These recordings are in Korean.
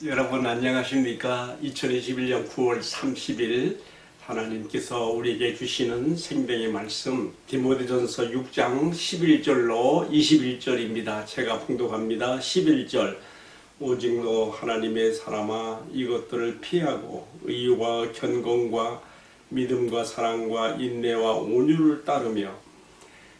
여러분 안녕하십니까? 2021년 9월 30일 하나님께서 우리에게 주시는 생명의 말씀 디모데전서 6장 11절로 21절입니다. 제가 봉독합니다. 11절 오직 너 하나님의 사람아 이것들을 피하고 의와 견공과 믿음과 사랑과 인내와 온유를 따르며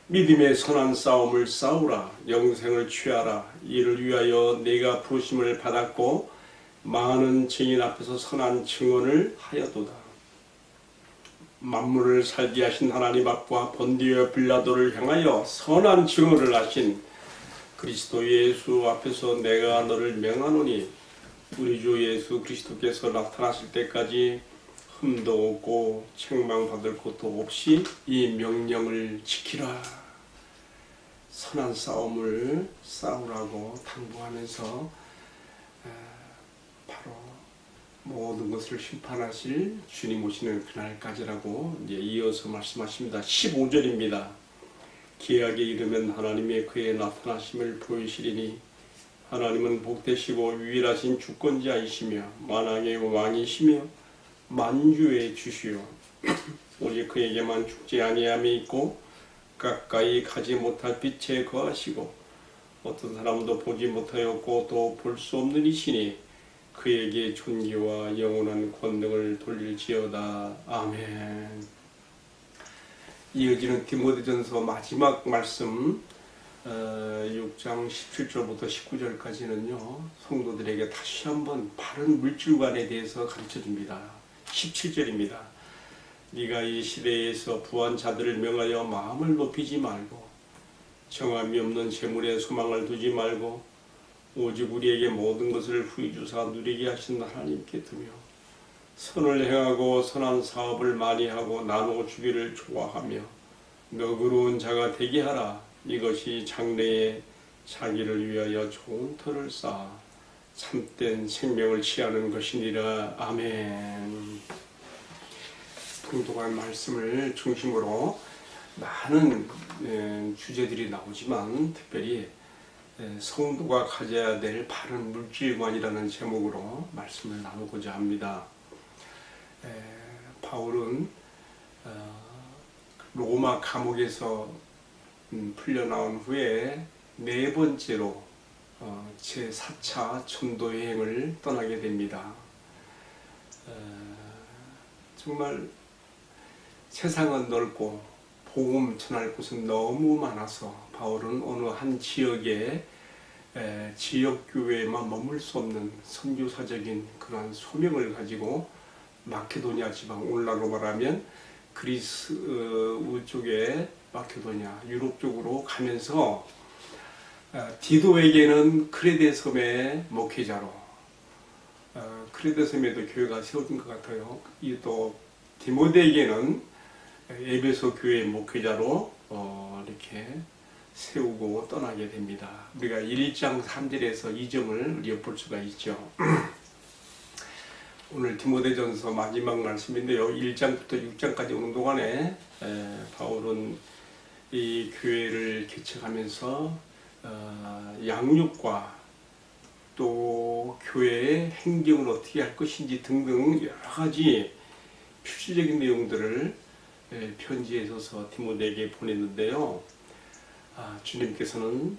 믿음의 선한 싸움을 싸우라. 영생을 취하라. 이를 위하여 내가 부르심을 받았고 많은 증인 앞에서 선한 증언을 하여도다. 만물을 살게 하신 하나님 앞과 본디오 빌라도를 향하여 선한 증언을 하신 그리스도 예수 앞에서 내가 너를 명하노니 우리 주 예수 그리스도께서 나타나실 때까지 흠도 없고 책망받을 것도 없이 이 명령을 지키라. 선한 싸움을 싸우라고 당부하면서 바로 모든 것을 심판하실 주님 오시는 그날까지라고 이제 이어서 말씀하십니다. 15절입니다. 기약에 이르면 하나님의 그의 나타나심을 보이시리니 하나님은 복되시고 유일하신 주권자이시며 만왕의 왕이시며 만주의 주시오. 오직 그에게만 죽지 아니함이 있고 가까이 가지 못할 빛에 거하시고 어떤 사람도 보지 못하였고 또 볼 수 없는 이시니 그에게 존귀와 영원한 권능을 돌릴지어다. 아멘. 이어지는 디모데전서 마지막 말씀 6장 17절부터 19절까지는요. 성도들에게 다시 한번 바른 물질관에 대해서 가르쳐줍니다. 17절입니다. 네가 이 시대에서 부한 자들을 명하여 마음을 높이지 말고 정함이 없는 재물에 소망을 두지 말고 오직 우리에게 모든 것을 후히 주사 누리게 하신 하나님께 두며 선을 행하고 선한 사업을 많이 하고 나누어 주기를 좋아하며 너그러운 자가 되게 하라. 이것이 장래에 자기를 위하여 좋은 터를 쌓아 참된 생명을 취하는 것이니라. 아멘. 풍성한 말씀을 중심으로 많은 주제들이 나오지만 특별히 성도가 가져야 될 바른 물질관이라는 제목으로 말씀을 나누고자 합니다. 바울은 로마 감옥에서 풀려나온 후에 네 번째로 제4차 전도 여행을 떠나게 됩니다. 정말 세상은 넓고 복음 전할 곳은 너무 많아서 바울은 어느 한 지역에 지역교회에만 머물 수 없는 선교사적인 그런 소명을 가지고 마케도니아 지방 오늘날로 말하면 그리스 쪽에 마케도니아 유럽 쪽으로 가면서 디도에게는 크레데 섬의 목회자로 크레데 섬에도 교회가 세워진 것 같아요. 또 디모데에게는 에베소 교회 목회자로 이렇게 세우고 떠나게 됩니다. 우리가 1장 3절에서 이 점을 엿볼 수가 있죠. 오늘 디모데전서 마지막 말씀인데요. 1장부터 6장까지 오는 동안에 바울은 이 교회를 개척하면서 양육과 또 교회의 행정을 어떻게 할 것인지 등등 여러 가지 필수적인 내용들을 편지에 써서 디모데에게 보냈는데요. 주님께서는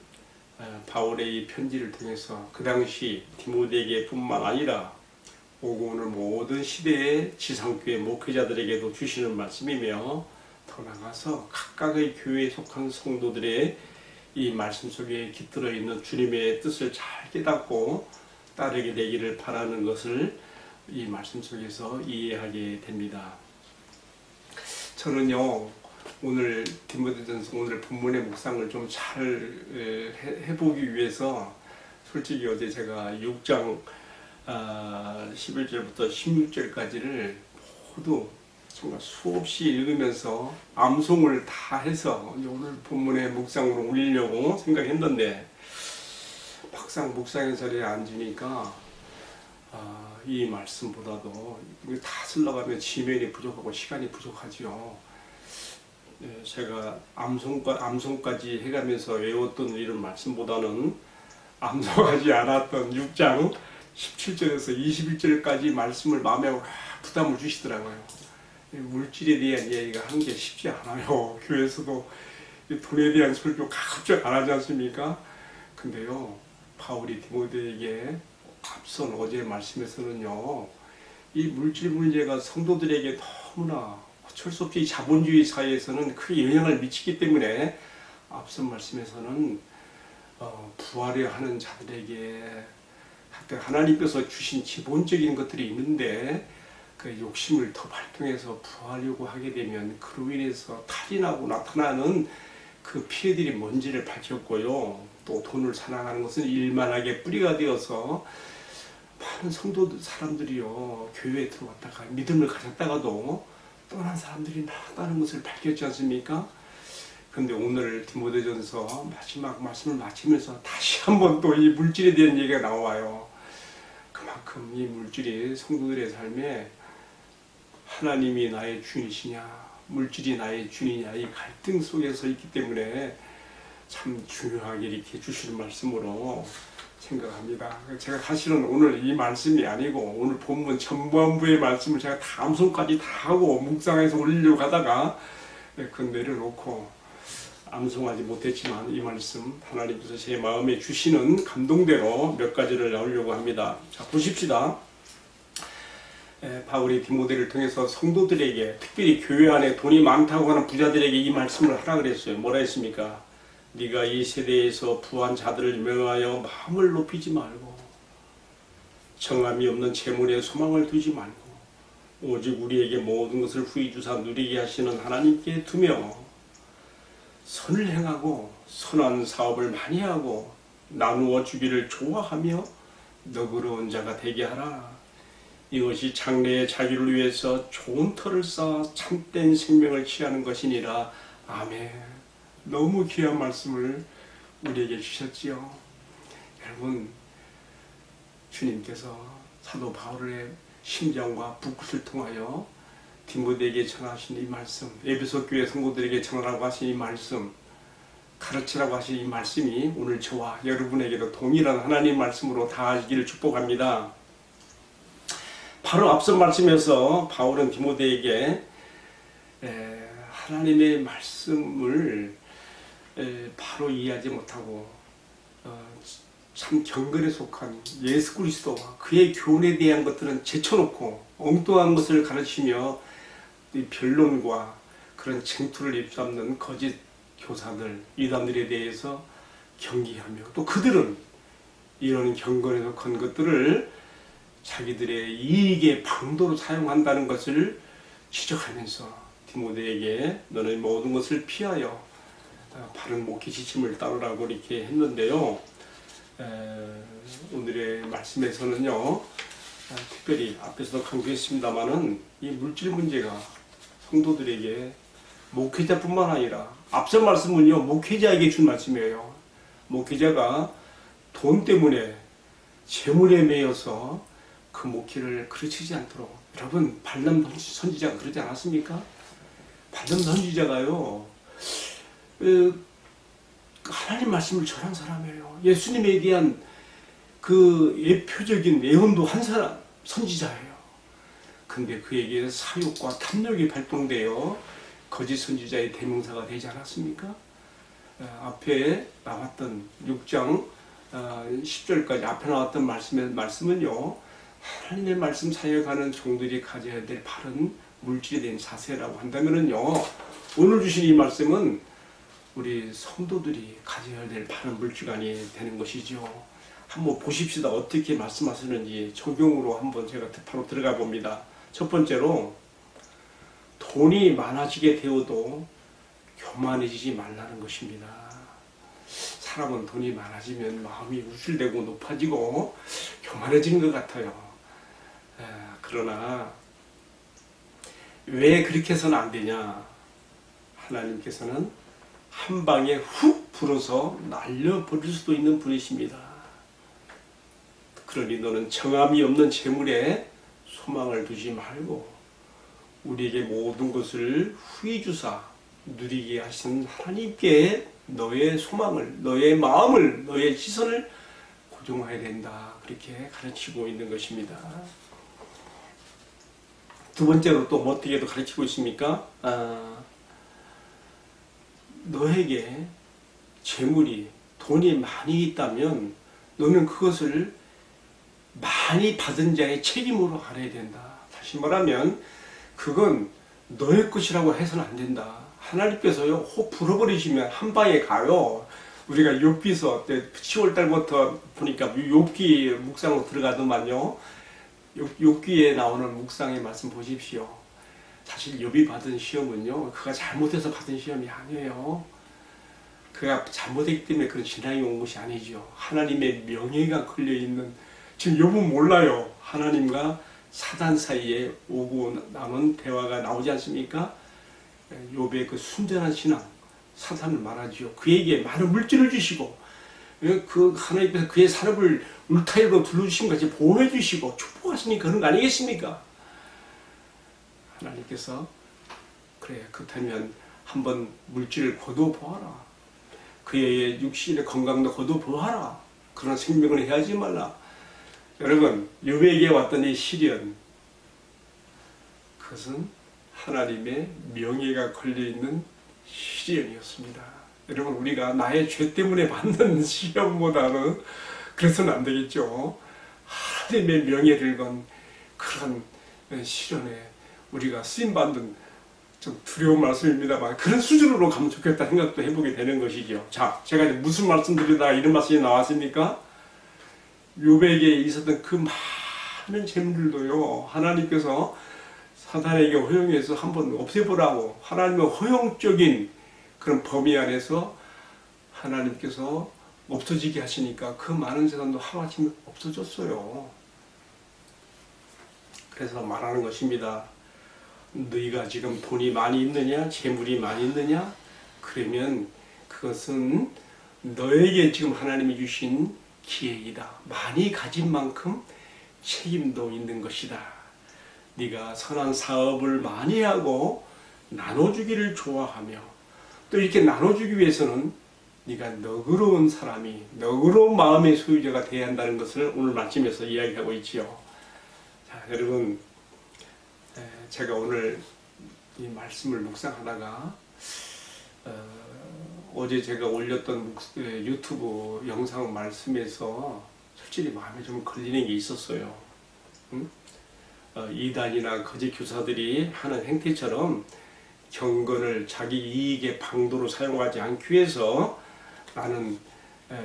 바울의 이 편지를 통해서 그 당시 디모데에게 뿐만 아니라 오고 오는 모든 시대의 지상교회 목회자들에게도 주시는 말씀이며 더 나아가서 각각의 교회에 속한 성도들의 이 말씀 속에 깃들어 있는 주님의 뜻을 잘 깨닫고 따르게 되기를 바라는 것을 이 말씀 속에서 이해하게 됩니다. 저는요 오늘 디모데전서 오늘 본문의 묵상을 좀 잘 해보기 위해서 솔직히 어제 제가 6장 11절부터 16절까지를 모두 정말 수없이 읽으면서 암송을 다 해서 오늘 본문의 묵상으로 올리려고 생각했는데 막상 묵상의 자리에 앉으니까 이 말씀보다도 다 쓰려가면 지면이 부족하고 시간이 부족하지요. 제가 암송까지 해가면서 외웠던 이런 말씀보다는 암송하지 않았던 6장 17절에서 21절까지 말씀을 마음에 부담을 주시더라고요. 물질에 대한 이야기가 하는 게 쉽지 않아요. 교회에서도 돈에 대한 설교 가급적 안 하지 않습니까? 근데요, 바울이 디모데에게 앞선 어제 말씀에서는요, 이 물질 문제가 성도들에게 너무나 어쩔 수 없이 자본주의 사회에서는 크게 영향을 미치기 때문에 앞선 말씀에서는 부하려 하는 자들에게 하나님께서 주신 기본적인 것들이 있는데 그 욕심을 더 발동해서 부하려고 하게 되면 그로 인해서 탈인하고 나타나는 그 피해들이 뭔지를 밝혔고요. 또 돈을 사랑하는 것은 일만하게 뿌리가 되어서 많은 성도 사람들이요, 교회에 들어왔다가 믿음을 가졌다가도 떠난 사람들이 많다는 것을 밝혔지 않습니까? 그런데 오늘 디모데전서 마지막 말씀을 마치면서 다시 한번 또 이 물질에 대한 얘기가 나와요. 그만큼 이 물질이 성도들의 삶에 하나님이 나의 주인이시냐, 물질이 나의 주인이냐, 이 갈등 속에서 있기 때문에 참 중요하게 이렇게 주시는 말씀으로 생각합니다. 제가 사실은 오늘 이 말씀이 아니고 오늘 본문 전반부의 말씀을 제가 다음 손까지 다 하고 묵상해서 올리려고 하다가 그건 내려놓고 암송하지 못했지만 이 말씀 하나님께서 제 마음에 주시는 감동대로 몇 가지를 나오려고 합니다. 자, 보십시다. 바울이 디모데를 통해서 성도들에게, 특별히 교회 안에 돈이 많다고 하는 부자들에게 이 말씀을 하라 그랬어요. 뭐라 했습니까? 네가 이 세대에서 부한 자들을 명하여 마음을 높이지 말고 정함이 없는 재물에 소망을 두지 말고 오직 우리에게 모든 것을 후히 주사 누리게 하시는 하나님께 두며 선을 행하고 선한 사업을 많이 하고 나누어 주기를 좋아하며 너그러운 자가 되게 하라. 이것이 장래의 자기를 위해서 좋은 터를 쌓아 참된 생명을 취하는 것이니라. 아멘. 너무 귀한 말씀을 우리에게 주셨지요. 여러분, 주님께서 사도 바울의 심정과 붓끝을 통하여 디모데에게 전하신 이 말씀, 에베소 교회 성도들에게 전하라고 하신 이 말씀, 가르치라고 하신 이 말씀이 오늘 저와 여러분에게도 동일한 하나님 말씀으로 닿아지기를 축복합니다. 바로 앞선 말씀에서 바울은 디모데에게 하나님의 말씀을 바로 이해하지 못하고 참 경건에 속한 예수 그리스도와 그의 교훈에 대한 것들은 제쳐놓고 엉뚱한 것을 가르치며 이 변론과 그런 쟁투를 입삼는 거짓 교사들, 이단들에 대해서 경계하며 또 그들은 이런 경건에 속한 것들을 자기들의 이익의 방도로 사용한다는 것을 지적하면서 디모데에게 너는 모든 것을 피하여 바른 목회 지침을 따르라고 이렇게 했는데요. 오늘의 말씀에서는요, 특별히 앞에서도 강조했습니다마는 이 물질 문제가 성도들에게 목회자뿐만 아니라 앞선 말씀은요, 목회자에게 준 말씀이에요. 목회자가 돈 때문에 재물에 매여서 그 목회를 그르치지 않도록, 여러분 발람 선지자가 그러지 않았습니까? 발람 선지자가요, 하나님 말씀을 전한 사람이에요. 예수님에 대한 그 예표적인 예언도 한 사람, 선지자예요. 근데 그에게 사욕과 탐욕이 발동되어 거짓 선지자의 대명사가 되지 않았습니까? 앞에 나왔던 6장 10절까지 앞에 나왔던 말씀은요, 하나님의 말씀 사역하는 종들이 가져야 될 바른 물질에 대한 자세라고 한다면은요, 오늘 주신 이 말씀은 우리 성도들이 가져야 될 바른 물질관이 되는 것이죠. 한번 보십시다. 어떻게 말씀하시는지 적용으로 한번 제가 바로 들어가 봅니다. 첫 번째로, 돈이 많아지게 되어도 교만해지지 말라는 것입니다. 사람은 돈이 많아지면 마음이 우쭐대고 높아지고 교만해지는 것 같아요. 그러나 왜 그렇게 해서는 안 되냐? 하나님께서는 한 방에 훅 불어서 날려버릴 수도 있는 분이십니다. 그러니 너는 정함이 없는 재물에 소망을 두지 말고 우리에게 모든 것을 후히 주사 누리게 하신 하나님께 너의 소망을, 너의 마음을, 너의 시선을 고정해야 된다. 그렇게 가르치고 있는 것입니다. 두 번째로 또 어떻게 가르치고 있습니까? 너에게 재물이, 돈이 많이 있다면 너는 그것을 많이 받은 자의 책임으로 알아야 된다. 다시 말하면 그건 너의 것이라고 해서는 안 된다. 하나님께서요, 혹 불어버리시면 한 방에 가요. 우리가 욥기서 10월 달부터 보니까 욥기 묵상으로 들어가더만요. 욥기에 나오는 묵상의 말씀 보십시오. 사실 욥이 받은 시험은요, 그가 잘못해서 받은 시험이 아니에요. 그가 잘못했기 때문에 그런 진앙이 온 것이 아니죠. 하나님의 명예가 걸려있는, 지금 욥은 몰라요. 하나님과 사단 사이에 오고 나눈 대화가 나오지 않습니까? 욥의 그 순전한 신앙, 사단을 말하지요. 그에게 많은 물질을 주시고, 그 하나님께서 그의 산업을 울타리로 둘러주신 것이 보호해 주시고 축복하시니 그런 거 아니겠습니까? 하나님께서 그래, 그렇다면 한번 물질을 거둬보아라. 그의 육신의 건강도 거둬보아라. 그러나 생명을 해하지 말라. 여러분, 욥에게 왔던 이 시련, 그것은 하나님의 명예가 걸려있는 시련이었습니다. 여러분, 우리가 나의 죄 때문에 받는 시험보다는 그래서는 안 되겠죠. 하나님의 명예를 건 그런 시련에 우리가 쓰임받는, 좀 두려운 말씀입니다만 그런 수준으로 가면 좋겠다 생각도 해보게 되는 것이죠. 자, 제가 이제 무슨 말씀 드리다가 이런 말씀이 나왔습니까? 욥에게 있었던 그 많은 재물들도요, 하나님께서 사단에게 허용해서 한번 없애보라고, 하나님의 허용적인 그런 범위 안에서 하나님께서 없어지게 하시니까 그 많은 재산도 하루아침에 없어졌어요. 그래서 말하는 것입니다. 너희가 지금 돈이 많이 있느냐, 재물이 많이 있느냐, 그러면 그것은 너에게 지금 하나님이 주신 기회이다. 많이 가진 만큼 책임도 있는 것이다. 네가 선한 사업을 많이 하고 나눠주기를 좋아하며, 또 이렇게 나눠주기 위해서는 네가 너그러운 사람이, 너그러운 마음의 소유자가 되어야 한다는 것을 오늘 말씀에서 이야기하고 있지요. 자, 여러분, 제가 오늘 이 말씀을 묵상하다가 어제 제가 올렸던 유튜브 영상 말씀에서 솔직히 마음에 좀 걸리는 게 있었어요. 이단이나 거짓 교사들이 하는 행태처럼 경건을 자기 이익의 방도로 사용하지 않기 위해서 나는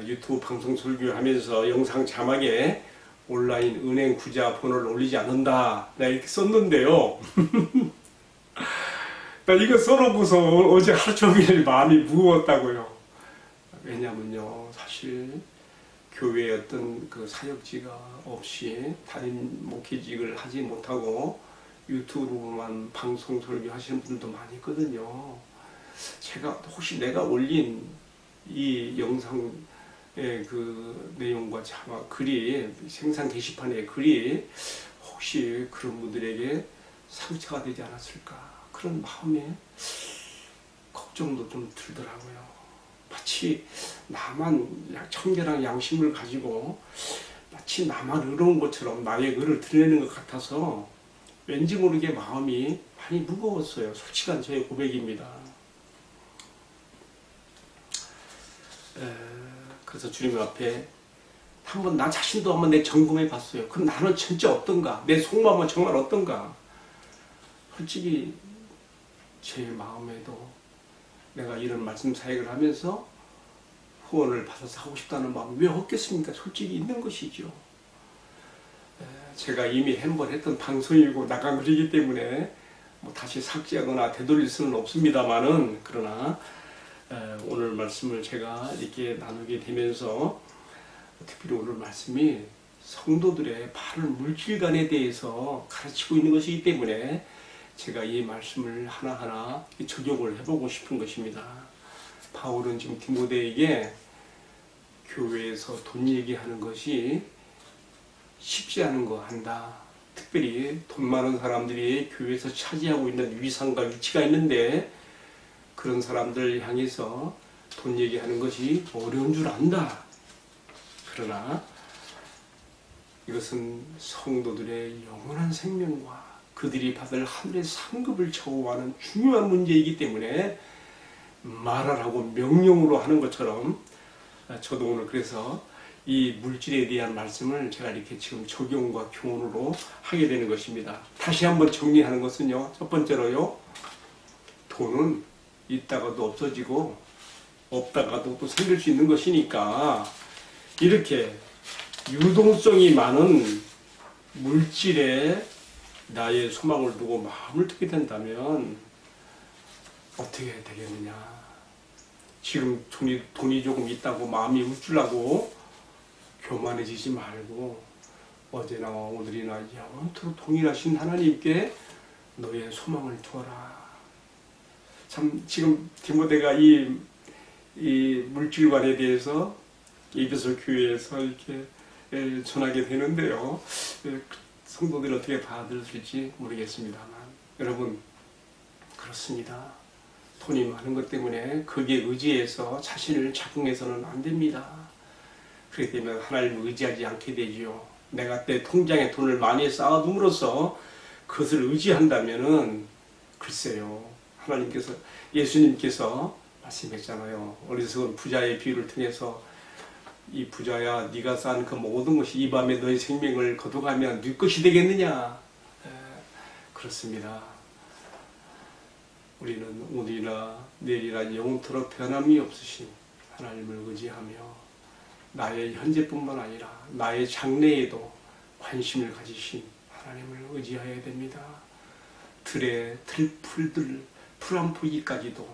유튜브 방송 설교하면서 영상 자막에 온라인 은행 구자 번호를 올리지 않는다, 나 이렇게 썼는데요. 나 이거 써놓고서 어제 하루 종일 마음이 무거웠다고요. 왜냐면요, 사실 교회의 어떤 그 사역지가 없이 담임 목회직을 하지 못하고 유튜브로만 방송 설교 하시는 분들도 많이 있거든요. 제가 혹시 내가 올린 이 영상의 그 내용과 자막 글이, 생산 게시판의 글이 혹시 그런 분들에게 상처가 되지 않았을까, 그런 마음에 걱정도 좀 들더라고요. 마치 나만 청결한 양심을 가지고 마치 나만 의로운 것처럼 나의 의를 드러내는 것 같아서 왠지 모르게 마음이 많이 무거웠어요. 솔직한 저의 고백입니다. 그래서 주님 앞에 한번 나 자신도 한번 내 점검해 봤어요. 그럼 나는 진짜 어떤가? 내 속마음은 정말 어떤가? 솔직히 제 마음에도 내가 이런 말씀 사역을 하면서 후원을 받아서 하고 싶다는 마음이 왜 없겠습니까? 솔직히 있는 것이죠. 제가 이미 한 번 했던 방송이고 나간 글이기 때문에 뭐 다시 삭제하거나 되돌릴 수는 없습니다만은, 그러나 오늘 말씀을 제가 이렇게 나누게 되면서 특별히 오늘 말씀이 성도들의 바른 물질관에 대해서 가르치고 있는 것이기 때문에 제가 이 말씀을 하나하나 적용을 해보고 싶은 것입니다. 바울은 지금 디모데에게 교회에서 돈 얘기하는 것이 쉽지 않은 거 한다. 특별히 돈 많은 사람들이 교회에서 차지하고 있는 위상과 위치가 있는데 그런 사람들 향해서 돈 얘기하는 것이 어려운 줄 안다. 그러나 이것은 성도들의 영원한 생명과 그들이 받을 하늘의 상급을 좌우하는 중요한 문제이기 때문에 말하라고 명령으로 하는 것처럼 저도 오늘 그래서 이 물질에 대한 말씀을 제가 이렇게 지금 적용과 교훈으로 하게 되는 것입니다. 다시 한번 정리하는 것은요. 첫 번째로요. 돈은 있다가도 없어지고 없다가도 또 생길 수 있는 것이니까 이렇게 유동성이 많은 물질에 나의 소망을 두고 마음을 두게 된다면 어떻게 되겠느냐. 지금 돈이 조금 있다고 마음이 우쭐하고 교만해지지 말고 어제나 오늘이나 영원토록 동일하신 하나님께 너의 소망을 두어라. 참 지금 디모데가 이 물질관에 대해서 에베소 교회에서 이렇게 전하게 되는데요. 성도들이 어떻게 받아들일지 모르겠습니다만 여러분 그렇습니다. 돈이 많은 것 때문에 거기에 의지해서 자신을 작용해서는 안 됩니다. 그렇기 때문에 하나님을 의지하지 않게 되지요. 내가 내 통장에 돈을 많이 쌓아둠으로써 그것을 의지한다면은 글쎄요. 하나님께서 예수님께서 말씀했잖아요. 어리석은 부자의 비유를 통해서 이 부자야 네가 쌓은 그 모든 것이 이 밤에 너의 생명을 거둬가면 네 것이 되겠느냐. 그렇습니다. 우리는 오늘이나 내일이나 영원토록 변함이 없으신 하나님을 의지하며 나의 현재뿐만 아니라 나의 장래에도 관심을 가지신 하나님을 의지해야 됩니다. 들의 들풀들 풀 한 포기까지도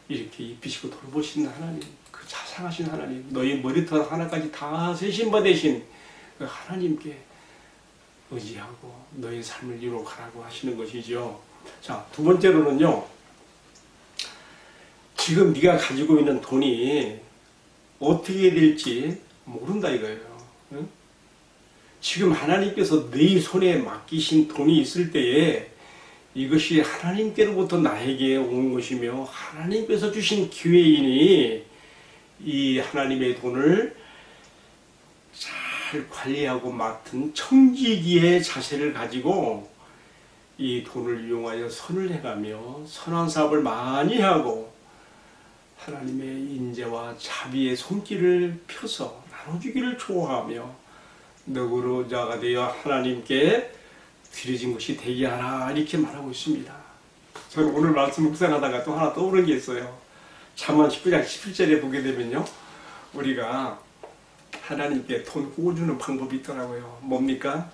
이렇게 입히시고 돌보시는 하나님, 그 자상하신 하나님, 너희 머리털 하나까지 다 세신 바 되신 그 하나님께 의지하고 너희 삶을 이루어가라고 하시는 것이죠. 자, 두 번째로는요. 지금 네가 가지고 있는 돈이 어떻게 될지 모른다 이거예요. 응? 지금 하나님께서 네 손에 맡기신 돈이 있을 때에 이것이 하나님께로부터 나에게 온 것이며 하나님께서 주신 기회이니 이 하나님의 돈을 잘 관리하고 맡은 청지기의 자세를 가지고 이 돈을 이용하여 선을 해가며 선한 사업을 많이 하고 하나님의 인재와 자비의 손길을 펴서 나눠주기를 좋아하며 너그러운 자가 되어 하나님께 드려진 것이 되게 하라 이렇게 말하고 있습니다. 저는 오늘 말씀 묵상하다가 또 하나 떠오른 게 있어요. 잠언 19장 17절에 보게 되면요. 우리가 하나님께 돈 구워주는 방법이 있더라고요. 뭡니까?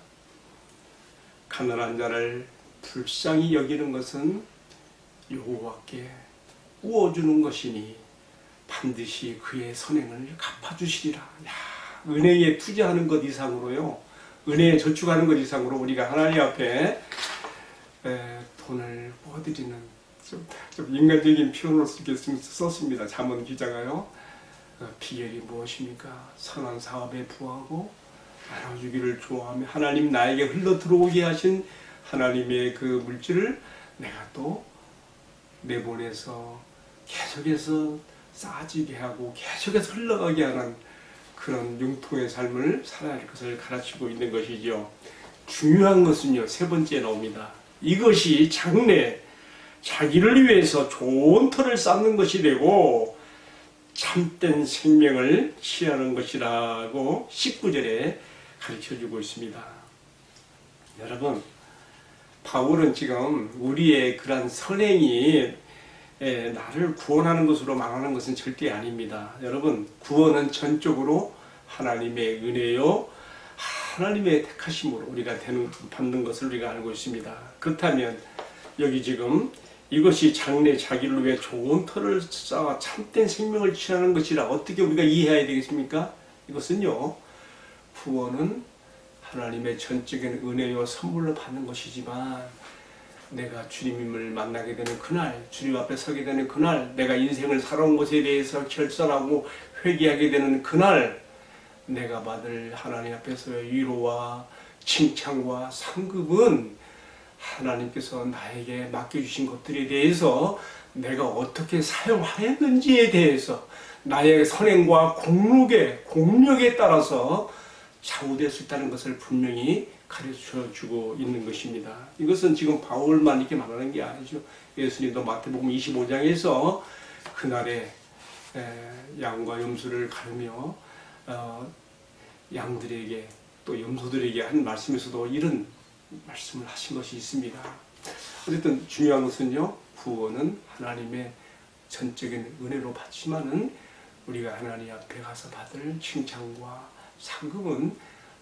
가난한 자를 불쌍히 여기는 것은 여호와께 구워주는 것이니 반드시 그의 선행을 갚아주시리라. 야, 은혜에 투자하는 것 이상으로요. 은혜에 저축하는 것 이상으로 우리가 하나님 앞에 돈을 모아드리는 좀 인간적인 표현으로 썼습니다. 잠언 기자가요. 비결이 무엇입니까? 선한 사업에 부하고 나눠주기를 좋아하며 하나님 나에게 흘러 들어오게 하신 하나님의 그 물질을 내가 또 내보내서 계속해서 쌓아지게 하고 계속해서 흘러가게 하는 그런 융통의 삶을 살아야 할 것을 가르치고 있는 것이죠. 중요한 것은요. 세 번째 나옵니다. 이것이 장래 자기를 위해서 좋은 터를 쌓는 것이 되고 참된 생명을 취하는 것이라고 19절에 가르쳐주고 있습니다. 여러분 바울은 지금 우리의 그런 선행이 나를 구원하는 것으로 말하는 것은 절대 아닙니다. 여러분 구원은 전적으로 하나님의 은혜요 하나님의 택하심으로 우리가 받는 것을 우리가 알고 있습니다. 그렇다면 여기 지금 이것이 장래 자기를 위해 좋은 터를 쌓아 참된 생명을 취하는 것이라 어떻게 우리가 이해해야 되겠습니까? 이것은요 구원은 하나님의 전적인 은혜요 선물로 받는 것이지만 내가 주님을 만나게 되는 그날, 주님 앞에 서게 되는 그날, 내가 인생을 살아온 것에 대해서 결산하고 회개하게 되는 그날, 내가 받을 하나님 앞에서의 위로와 칭찬과 상급은 하나님께서 나에게 맡겨주신 것들에 대해서 내가 어떻게 사용하였는지에 대해서 나의 선행과 공력에 따라서 좌우될 수 있다는 것을 분명히 가르쳐 주고 있는 것입니다. 이것은 지금 바울만 이렇게 말하는 게 아니죠. 예수님도 마태복음 25장에서 그날에 양과 염소를 가르며 양들에게 또 염소들에게 한 말씀에서도 이런 말씀을 하신 것이 있습니다. 어쨌든 중요한 것은요, 구원은 하나님의 전적인 은혜로 받지만은 우리가 하나님 앞에 가서 받을 칭찬과 상급은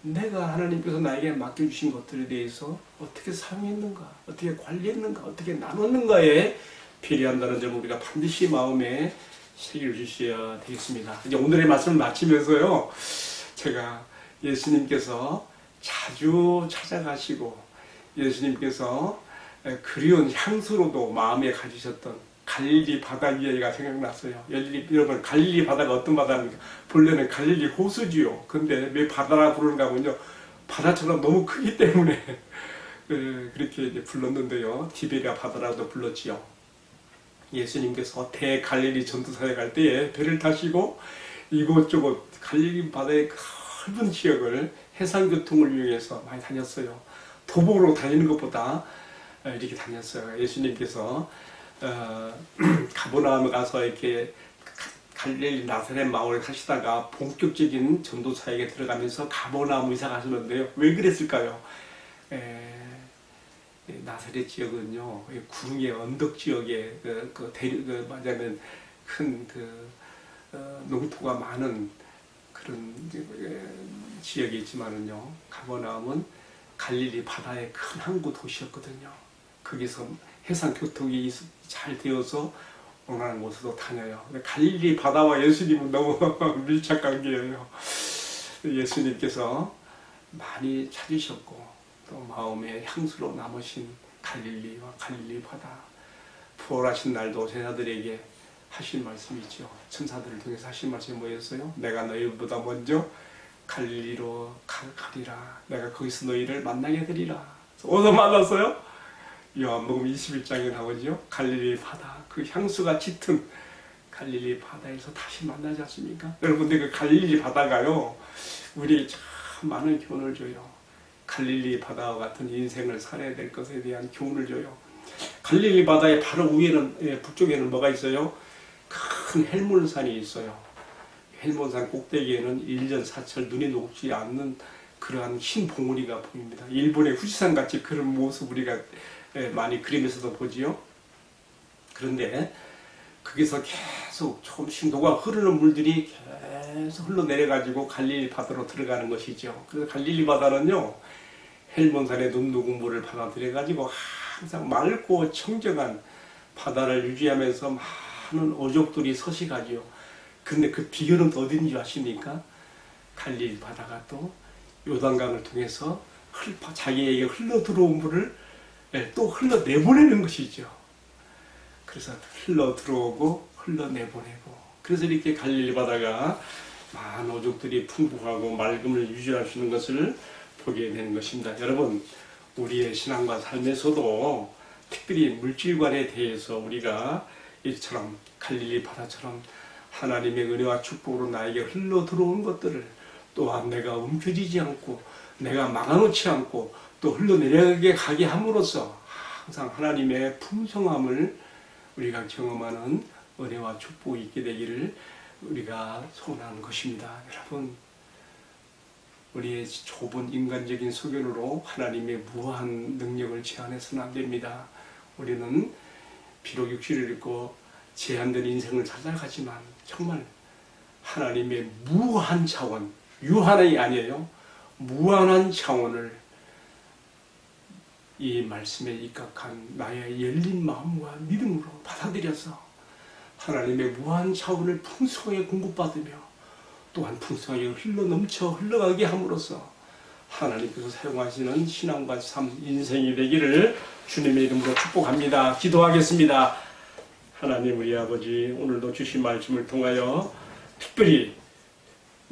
내가 하나님께서 나에게 맡겨주신 것들에 대해서 어떻게 사용했는가, 어떻게 관리했는가, 어떻게 나눴는가에 필요한다는 점을 우리가 반드시 마음에 새겨 주셔야 되겠습니다. 이제 오늘의 말씀을 마치면서요, 제가 예수님께서 자주 찾아가시고 예수님께서 그리운 향수로도 마음에 가지셨던 갈릴리 바다 이야기가 생각났어요. 여러분, 갈릴리 바다가 어떤 바다입니까? 본래는 갈릴리 호수지요. 근데 왜 바다라 부르는가 하면요, 바다처럼 너무 크기 때문에 그렇게 이제 불렀는데요. 티베리아 바다라고도 불렀지요. 예수님께서 대갈릴리 전도사에 갈 때에 배를 타시고 이곳저곳 갈릴리 바다의 넓은 지역을 해상교통을 이용해서 많이 다녔어요. 도보로 다니는 것보다 이렇게 다녔어요. 예수님께서 가버나움에 가서 이렇게 갈릴리 나사렛 마을에 사시다가 본격적인 전도사에게 들어가면서 가버나움 이사 가셨는데요. 왜 그랬을까요? 나사렛 지역은요, 구릉의 언덕 지역에 말하자면 큰 농토가 많은 그런 지역이 있지만은요, 가버나움은 갈릴리 바다의 큰 항구 도시였거든요. 거기서 해상 교통이 잘 되어서 원하는 곳으로 다녀요. 갈릴리 바다와 예수님은 너무 밀착 관계예요. 예수님께서 많이 찾으셨고 또 마음의 향수로 남으신 갈릴리와 갈릴리 바다, 부활하신 날도 제자들에게 하신 말씀이 있죠. 천사들을 통해서 하신 말씀이 뭐였어요? 내가 너희보다 먼저 갈릴리로 가리라. 내가 거기서 너희를 만나게 되리라. 어디서 만났어요? 요한복음 21장에 나오죠. 갈릴리 바다, 그 향수가 짙은 갈릴리 바다에서 다시 만나지 않습니까? 여러분들, 그 갈릴리 바다가요, 우리 참 많은 교훈을 줘요. 갈릴리 바다와 같은 인생을 살아야 될 것에 대한 교훈을 줘요. 갈릴리 바다의 바로 위에는, 북쪽에는 뭐가 있어요? 큰 헬몬산이 있어요. 헬몬산 꼭대기에는 일전사철 눈이 녹지 않는 그러한 흰 봉우리가 보입니다. 일본의 후지산 같이 그런 모습 우리가 많이 그림에서도 보지요. 그런데 거기서 계속 조금씩 녹아 흐르는 물들이 계속 흘러내려가지고 갈릴리 바다로 들어가는 것이죠. 그래서 갈릴리 바다는요, 헬몬산의 눈 녹은 물을 받아들여가지고 항상 맑고 청정한 바다를 유지하면서 많은 어족들이 서식하지요. 근데 그 비결은 어딘지 아십니까? 갈릴리 바다가 또 요단강을 통해서 자기에게 흘러 들어온 물을 또 흘러내보내는 것이죠. 그래서 흘러 들어오고 흘러내보내고, 그래서 이렇게 갈릴리 바다가 많은 어족들이 풍부하고 맑음을 유지할 수 있는 것을 보게 되는 것입니다. 여러분, 우리의 신앙과 삶에서도 특별히 물질관에 대해서 우리가 이처럼 갈릴리 바다처럼 하나님의 은혜와 축복으로 나에게 흘러 들어온 것들을 또한 내가 움켜쥐지 않고 내가 막아놓지 않고 또 흘러내려가게 하게 함으로써 항상 하나님의 풍성함을 우리가 경험하는 은혜와 축복이 있게 되기를 우리가 소원하는 것입니다. 여러분, 우리의 좁은 인간적인 소견으로 하나님의 무한 능력을 제한해서는 안 됩니다. 우리는 비록 육신을 입고 제한된 인생을 살아가지만 정말 하나님의 무한 차원, 유한이 아니에요. 무한한 차원을 이 말씀에 입각한 나의 열린 마음과 믿음으로 받아들여서 하나님의 무한 차원을 풍성하게 공급받으며 또한 풍성하게 흘러넘쳐 흘러가게 함으로써 하나님께서 사용하시는 신앙과 삶, 인생이 되기를 주님의 이름으로 축복합니다. 기도하겠습니다. 하나님, 우리 아버지, 오늘도 주신 말씀을 통하여 특별히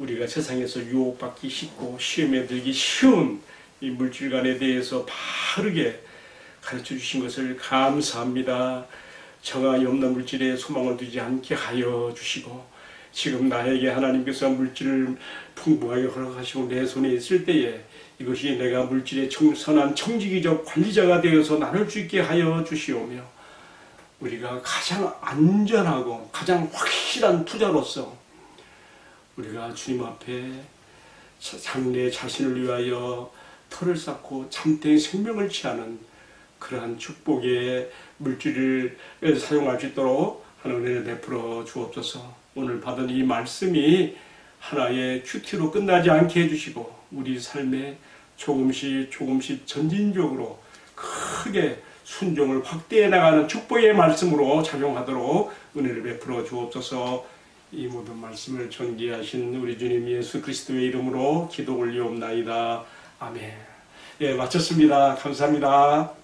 우리가 세상에서 유혹받기 쉽고 시험에 들기 쉬운 이 물질관에 대해서 바르게 가르쳐 주신 것을 감사합니다. 정함이 없는 물질에 소망을 두지 않게 하여 주시고 지금 나에게 하나님께서 물질을 풍부하게 허락하시고 내 손에 있을 때에 이것이 내가 물질의 선한 청지기적 관리자가 되어서 나눌 수 있게 하여 주시오며 우리가 가장 안전하고 가장 확실한 투자로서 우리가 주님 앞에 장래 자신을 위하여 터를 쌓고 참된 생명을 취하는 그러한 축복의 물질을 사용할 수 있도록 하나님을 베풀어 주옵소서. 오늘 받은 이 말씀이 하나의 큐티로 끝나지 않게 해주시고 우리 삶에 조금씩 전진적으로 크게 순종을 확대해 나가는 축복의 말씀으로 작용하도록 은혜를 베풀어 주옵소서. 이 모든 말씀을 전개하신 우리 주님 예수 그리스도의 이름으로 기도 올리옵나이다. 아멘. 예, 마쳤습니다. 감사합니다.